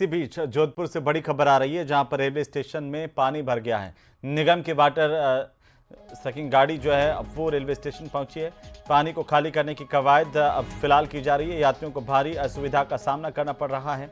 इसी बीच जोधपुर से बड़ी खबर आ रही है, जहां पर रेलवे स्टेशन में पानी भर गया है। निगम की वाटर सकिंग गाड़ी जो है अब वो रेलवे स्टेशन पहुंची है। पानी को खाली करने की कवायद अब फिलहाल की जा रही है। यात्रियों को भारी असुविधा का सामना करना पड़ रहा है।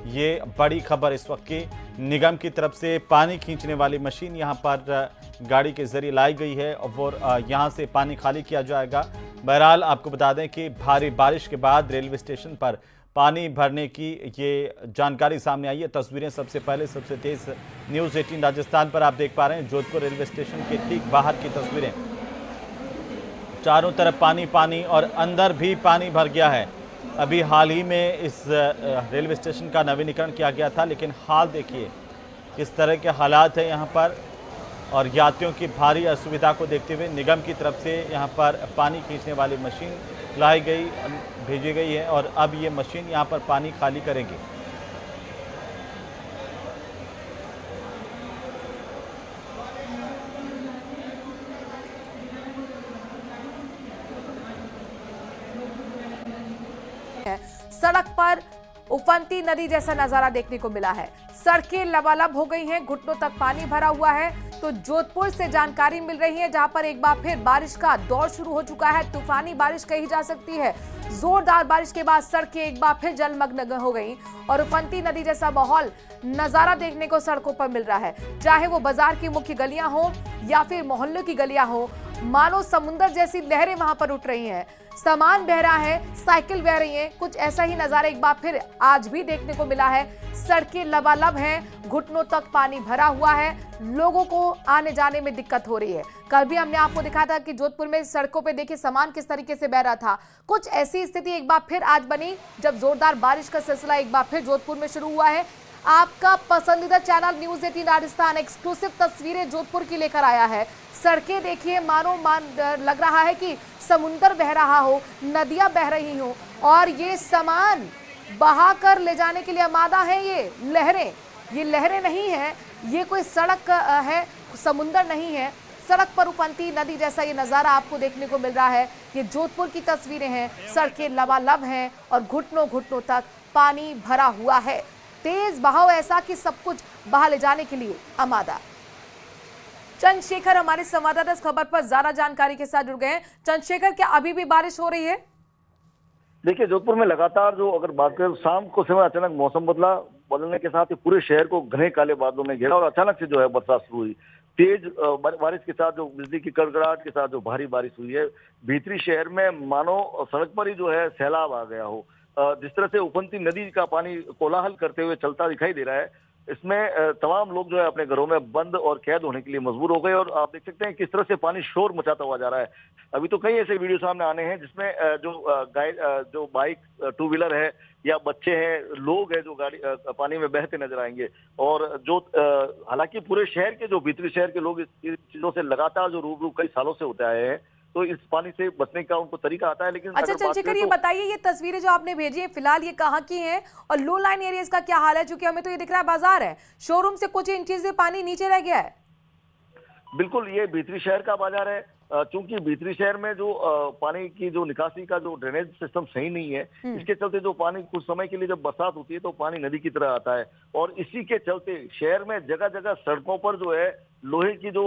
ये बड़ी खबर इस वक्त की। निगम की तरफ से पानी खींचने वाली मशीन यहां पर गाड़ी के जरिए लाई गई है और यहां से पानी खाली किया जाएगा। बहरहाल आपको बता दें कि भारी बारिश के बाद रेलवे स्टेशन पर पानी भरने की ये जानकारी सामने आई है। तस्वीरें सबसे पहले सबसे तेज न्यूज़ 18 राजस्थान पर आप देख पा रहे हैं। जोधपुर रेलवे स्टेशन के ठीक बाहर की तस्वीरें। चारों तरफ पानी पानी और अंदर भी पानी भर गया है। अभी हाल ही में इस रेलवे स्टेशन का नवीनीकरण किया गया था, लेकिन हाल देखिए किस तरह के हालात हैं यहाँ पर। और यात्रियों की भारी असुविधा को देखते हुए निगम की तरफ से यहाँ पर पानी खींचने वाली मशीन लाई गई, भेजी गई है और अब ये मशीन यहाँ पर पानी खाली करेगी। सड़क पर उफनती नदी जैसा नजारा देखने को मिला है। सड़कें लबालब हो गई हैं, घुटनों तक पानी भरा हुआ है। तो जोधपुर से जानकारी मिल रही है, जहां पर एक बार फिर बारिश का दौर शुरू हो चुका है। तूफानी बारिश कही जा सकती है। जोरदार बारिश के बाद सड़कें एक बार फिर जलमग्न हो गई और उफनती नदी जैसा माहौल नजारा देखने को सड़कों पर मिल रहा है। चाहे वो बाजार की मुख्य गलियां हो या फिर मोहल्लों की गलियां हो, मानो समुद्र जैसी लहरें वहां पर उठ रही हैं। सामान बह रहा है, साइकिल बह रही है। कुछ ऐसा ही नजारा एक बार फिर आज भी देखने को मिला है। सड़कें लबालब हैं, घुटनों तक पानी भरा हुआ है। लोगों को आने जाने में दिक्कत हो रही है। कल भी हमने आपको दिखाया था कि जोधपुर में सड़कों पे देखिए सामान किस तरीके से बह रहा था। कुछ ऐसी स्थिति एक बार फिर आज बनी, जब जोरदार बारिश का सिलसिला एक बार फिर जोधपुर में शुरू हुआ है। आपका पसंदीदा चैनल न्यूज़ 18 राजस्थान एक्सक्लूसिव तस्वीरें जोधपुर की लेकर आया है। सड़कें देखिए, मानो लग रहा है कि समुंदर बह रहा हो, नदियां बह रही हो और ये सामान बहाकर ले जाने के लिए आमादा है। ये लहरें नहीं है, ये कोई सड़क है, समुंदर नहीं है। सड़क पर उफनती नदी जैसा ये नज़ारा आपको देखने को मिल रहा है। ये जोधपुर की तस्वीरें हैं। सड़कें लबालब हैं और घुटनों घुटनों तक पानी भरा हुआ है। तेज बहाव ऐसा कि सब कुछ बहा ले जाने के लिए आमादा। चंद्रशेखर हमारे संवाददाता इस खबर पर ज्यादा जानकारी के साथ जुड़ गए हैं। चंद्रशेखर, क्या अभी भी बारिश हो रही है? देखिए, जोधपुर में लगातार जो अगर बात करें, शाम को समय अचानक मौसम बदलने के साथ ही पूरे शहर को घने काले बादलों ने घेरा और अचानक से जो है बरसात शुरू हुई। तेज बारिश के साथ जो बिजली की कड़कड़ाहट के साथ जो भारी बारिश हुई है, भीतरी शहर में मानो सड़क पर ही जो है सैलाब आ गया हो। जिस तरह से उफनती नदी का पानी कोलाहल करते हुए चलता दिखाई दे रहा है, इसमें तमाम लोग जो है अपने घरों में बंद और कैद होने के लिए मजबूर हो गए। और आप देख सकते हैं किस तरह से पानी शोर मचाता हुआ जा रहा है। अभी तो कई ऐसे वीडियो सामने आने हैं जिसमें जो बाइक, टू व्हीलर है या बच्चे हैं, लोग हैं जो गाड़ी पानी में बहते नजर आएंगे। और जो हालांकि पूरे शहर के जो भीतरी शहर के लोग इस चीजों से लगातार जो रूबरू कई सालों से होते आए हैं, तो इस पानी से बचने का उनको तरीका आता है। लेकिन अच्छा चंद्रशेखर, ये बताइए, ये तस्वीरें जो आपने भेजी है फिलहाल ये कहाँ की हैं और लो लाइन एरियाज का क्या हाल है? क्योंकि हमें तो ये दिख रहा है बाजार है, शोरूम से कुछ इंचेस से पानी नीचे रह गया है। बिल्कुल, ये भीतरी शहर का बाजार है। क्योंकि भीतरी शहर में जो पानी की जो निकासी का जो ड्रेनेज सिस्टम सही नहीं है, इसके चलते जो पानी कुछ समय के लिए जब बरसात होती है तो पानी नदी की तरह आता है। और इसी के चलते शहर में जगह जगह सड़कों पर जो है लोहे की जो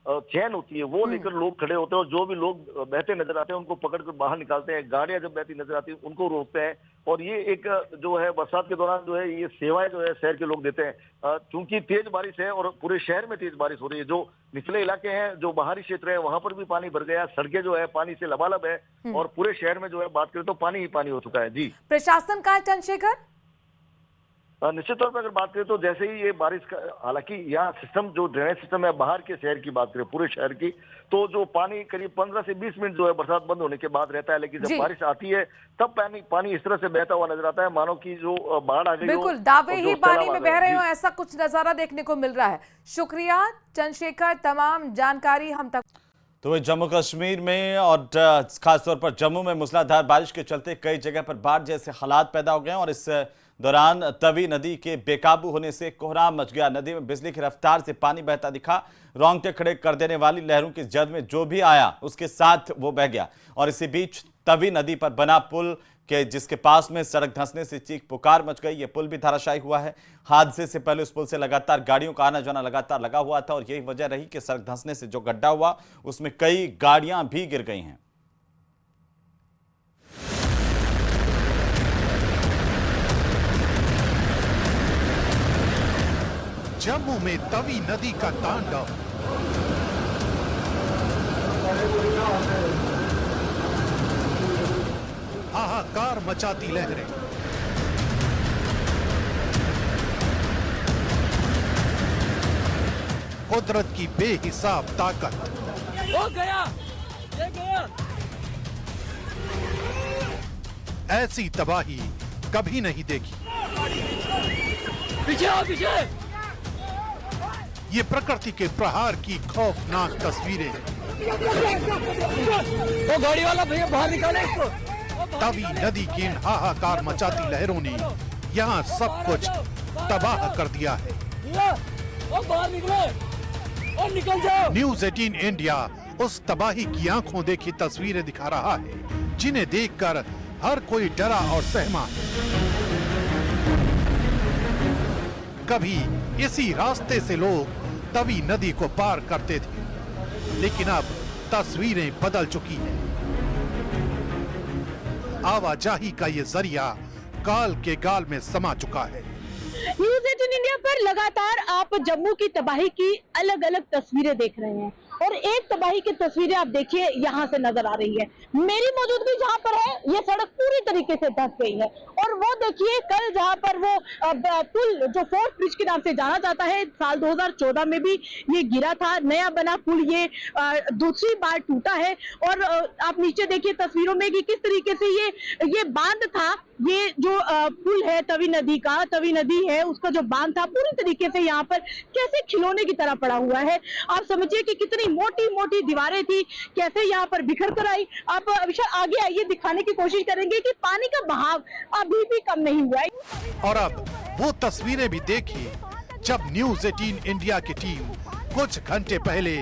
चैन होती है वो लेकर लोग खड़े होते हैं और जो भी लोग बहते नजर आते हैं उनको पकड़कर बाहर निकालते हैं। गाड़ियां जब बहती नजर आती है उनको रोकते हैं। और ये एक जो है बरसात के दौरान जो है ये सेवाएं जो है शहर के लोग देते हैं। क्योंकि तेज बारिश है और पूरे शहर में तेज बारिश हो रही है, जो निचले इलाके हैं, जो बाहरी क्षेत्र है, वहां पर भी पानी भर गया। सड़कें जो है पानी से लबालब है और पूरे शहर में जो है बात करें तो पानी ही पानी हो चुका है। जी, प्रशासन कहाँ है चंद्रशेखर? निश्चित तौर पर अगर बात करें तो जैसे ही ये बारिश का, हालांकि यहाँ सिस्टम जो ड्रेनेज सिस्टम है बाहर के शहर की बात करें, पूरे शहर की, तो जो पानी करीब 15 से 20 मिनट जो है बरसात बंद होने के बाद रहता है। लेकिन जब बारिश आती है तब पानी इस तरह से बहता हुआ नजर आता है मानो कि जो बाढ़ आ गई। बिल्कुल, दावे ही पानी में बह रहे हो, ऐसा कुछ नजारा देखने को मिल रहा है। शुक्रिया चंद्रशेखर, तमाम जानकारी हम तक। तो जम्मू कश्मीर में और खासतौर पर जम्मू में मूसलाधार बारिश के चलते कई जगह पर बाढ़ जैसे हालात पैदा हो गए और इस दौरान तवी नदी के बेकाबू होने से कोहराम मच गया। नदी में बिजली की रफ्तार से पानी बहता दिखा। रोंगटे खड़े कर देने वाली लहरों की जद में जो भी आया उसके साथ वो बह गया। और इसी बीच तवी नदी पर बना पुल कि जिसके पास में सड़क धंसने से चीख पुकार मच गई। ये पुल भी धराशायी हुआ है। हादसे से पहले उस पुल से लगातार गाड़ियों का आना जाना लगातार लगा हुआ था और यही वजह रही कि सड़क धंसने से जो गड्ढा हुआ उसमें कई गाड़ियां भी गिर गई हैं। जम्मू में तवी नदी का तांडव। हाहाकार मचाती लहरें। कुदरत की बेहिसाब ताकत। हो गया, ये गया। ऐसी तबाही कभी नहीं देखी। पीछे आओ, पीछे। ये प्रकृति के प्रहार की खौफनाक तस्वीरें। वो गाड़ी वाला भैया बाहर निकाले इसको। तवी नदी की इन हाहाकार मचाती लहरों ने यहाँ सब कुछ तबाह कर दिया है। वो बाहर निकले और निकल जाओ। न्यूज़ 18 इंडिया उस तबाही की आंखों देखी तस्वीरें दिखा रहा है जिन्हें देखकर हर कोई डरा और सहमा है। कभी इसी रास्ते से लोग तवी नदी को पार करते थे, लेकिन अब तस्वीरें बदल चुकी हैं। आवाजाही का ये जरिया काल के गाल में समा चुका है। न्यूज़ 18 इंडिया पर लगातार आप जम्मू की तबाही की अलग अलग तस्वीरें देख रहे हैं और एक तबाही की तस्वीरें आप देखिए यहाँ से नजर आ रही है। मेरी मौजूदगी जहाँ पर है ये सड़क पूरी तरीके से धंस गई है और वो देखिए कल जहाँ पर वो पुल जो फोर्ट ब्रिज के नाम से जाना जाता है, साल 2014 में भी ये गिरा था। नया बना पुल ये दूसरी बार टूटा है और आप नीचे देखिए तस्वीरों में कि किस तरीके से ये बांध था। ये जो पुल है तवी नदी का, तवी नदी है उसका जो बांध था पूरी तरीके से यहाँ पर कैसे खिलौने की तरह पड़ा हुआ है। आप समझिए कि कितनी मोटी मोटी दीवारें थी, कैसे यहाँ पर बिखर कर आई। आप अभिषेक आगे आइए, दिखाने की कोशिश करेंगे कि पानी का बहाव अभी भी कम नहीं हुआ है। और अब वो तस्वीरें भी देखिए जब न्यूज़ 18 इंडिया की टीम कुछ घंटे पहले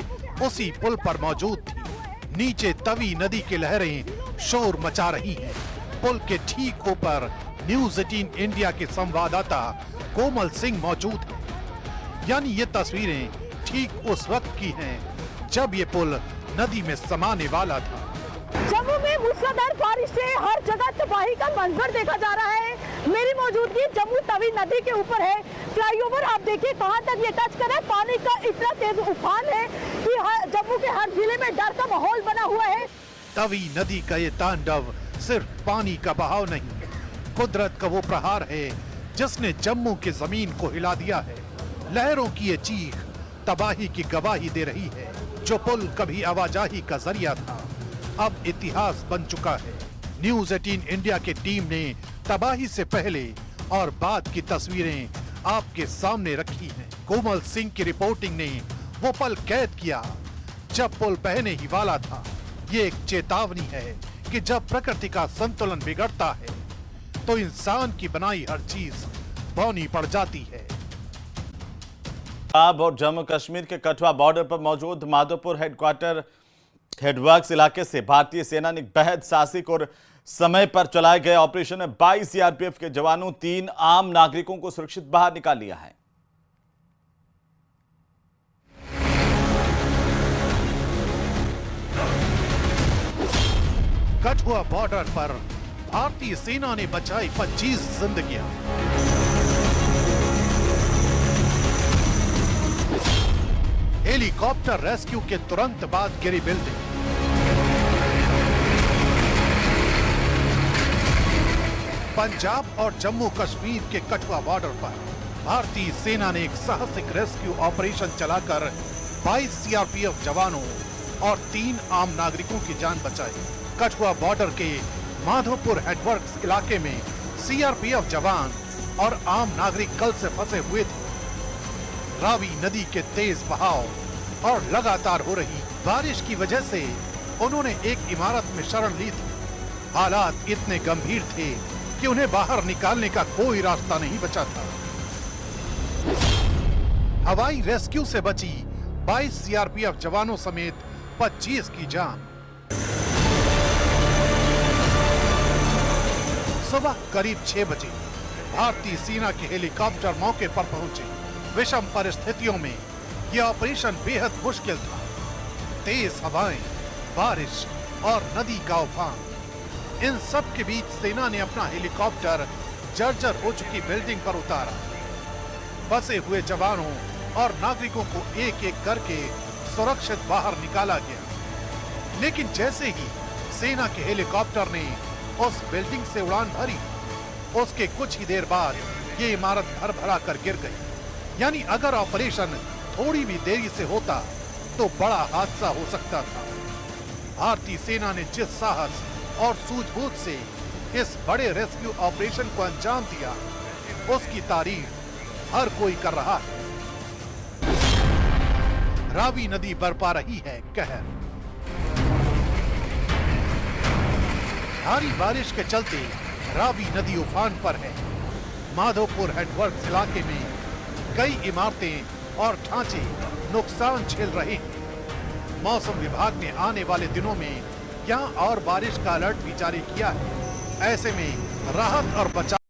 उसी पुल पर मौजूद थी। नीचे तवी नदी की लहरें शोर मचा रही हैं। पुल के ठीक ऊपर न्यूज़ 18 इंडिया के संवाददाता कोमल सिंह मौजूद हैं। यानी ये तस्वीरें ठीक उस वक्त की हैं जब ये पुल नदी में समाने वाला था। जम्मू में मूसलाधार बारिश से हर जगह तबाही का मंजर देखा जा रहा है। मेरी मौजूदगी जम्मू तवी नदी के ऊपर है। फ्लाईओवर आप देखिए कहां तक ये टच कर रहा है। पानी का इतना तेज उफान है कि जम्मू के हर जिले में डर का माहौल बना हुआ है। तवी नदी का ये तांडव सिर्फ पानी का बहाव नहीं, कुदरत का वो प्रहार है जिसने जम्मू की जमीन को हिला दिया है। लहरों की ये चीख तबाही की गवाही दे रही है। जो पुल कभी आवाजाही का जरिया था अब इतिहास बन चुका है। न्यूज़ 18 इंडिया की टीम ने तबाही से पहले और बाद की तस्वीरें आपके सामने रखी हैं। कोमल सिंह की रिपोर्टिंग ने वो पल कैद किया जब पुल बहने ही वाला था। ये एक चेतावनी है कि जब प्रकृति का संतुलन बिगड़ता है तो इंसान की बनाई हर चीज बौनी पड़ जाती है। पंजाब और जम्मू कश्मीर के कठुआ बॉर्डर पर मौजूद माधोपुर हेडक्वार्टर हेडवर्क्स इलाके से भारतीय सेना ने बेहद साहसिक और समय पर चलाए गए ऑपरेशन में 22 सीआरपीएफ के जवानों 3 आम नागरिकों को सुरक्षित बाहर निकाल लिया है। कठुआ बॉर्डर पर भारतीय सेना ने बचाई 25 जिंदगियां। हेलीकॉप्टर रेस्क्यू के तुरंत बाद गिरी बिल्डिंग। पंजाब और जम्मू कश्मीर के कठुआ बॉर्डर पर भारतीय सेना ने एक साहसिक रेस्क्यू ऑपरेशन चलाकर 22 सीआरपीएफ जवानों और 3 आम नागरिकों की जान बचाई। कठुआ बॉर्डर के माधोपुर हेडवर्क्स इलाके में सीआरपीएफ जवान और आम नागरिक कल से फंसे हुए थे। रावी नदी के तेज बहाव और लगातार हो रही बारिश की वजह से उन्होंने एक इमारत में शरण ली थी। हालात इतने गंभीर थे कि उन्हें बाहर निकालने का कोई रास्ता नहीं बचा था। हवाई रेस्क्यू से बची 22 सीआरपीएफ जवानों समेत 25 की जान। सुबह करीब 6 बजे भारतीय सेना के हेलीकॉप्टर मौके पर पहुंचे। विषम परिस्थितियों में यह ऑपरेशन बेहद मुश्किल था। तेज हवाएं, बारिश और नदी का उफान, इन सब के बीच सेना ने अपना हेलीकॉप्टर जर्जर हो चुकी बिल्डिंग पर उतारा। फंसे हुए जवानों और नागरिकों को एक एक करके सुरक्षित बाहर निकाला गया। लेकिन जैसे ही सेना के हेलीकॉप्टर ने उस बिल्डिंग से उड़ान भरी, उसके कुछ ही देर बाद ये इमारत भर भरा कर गिर गई। यानी अगर ऑपरेशन थोड़ी भी देरी से होता तो बड़ा हादसा हो सकता था। भारतीय सेना ने जिस साहस और सूझबूझ से इस बड़े रेस्क्यू ऑपरेशन को अंजाम दिया, उसकी तारीफ हर कोई कर रहा है। रावी नदी बरपा रही है कहर। भारी बारिश के चलते रावी नदी उफान पर है। माधोपुर हेडवर्क्स इलाके में कई इमारतें और ढांचे नुकसान झेल रहे हैं। मौसम विभाग ने आने वाले दिनों में यहाँ और बारिश का अलर्ट भी जारी किया है। ऐसे में राहत और बचाव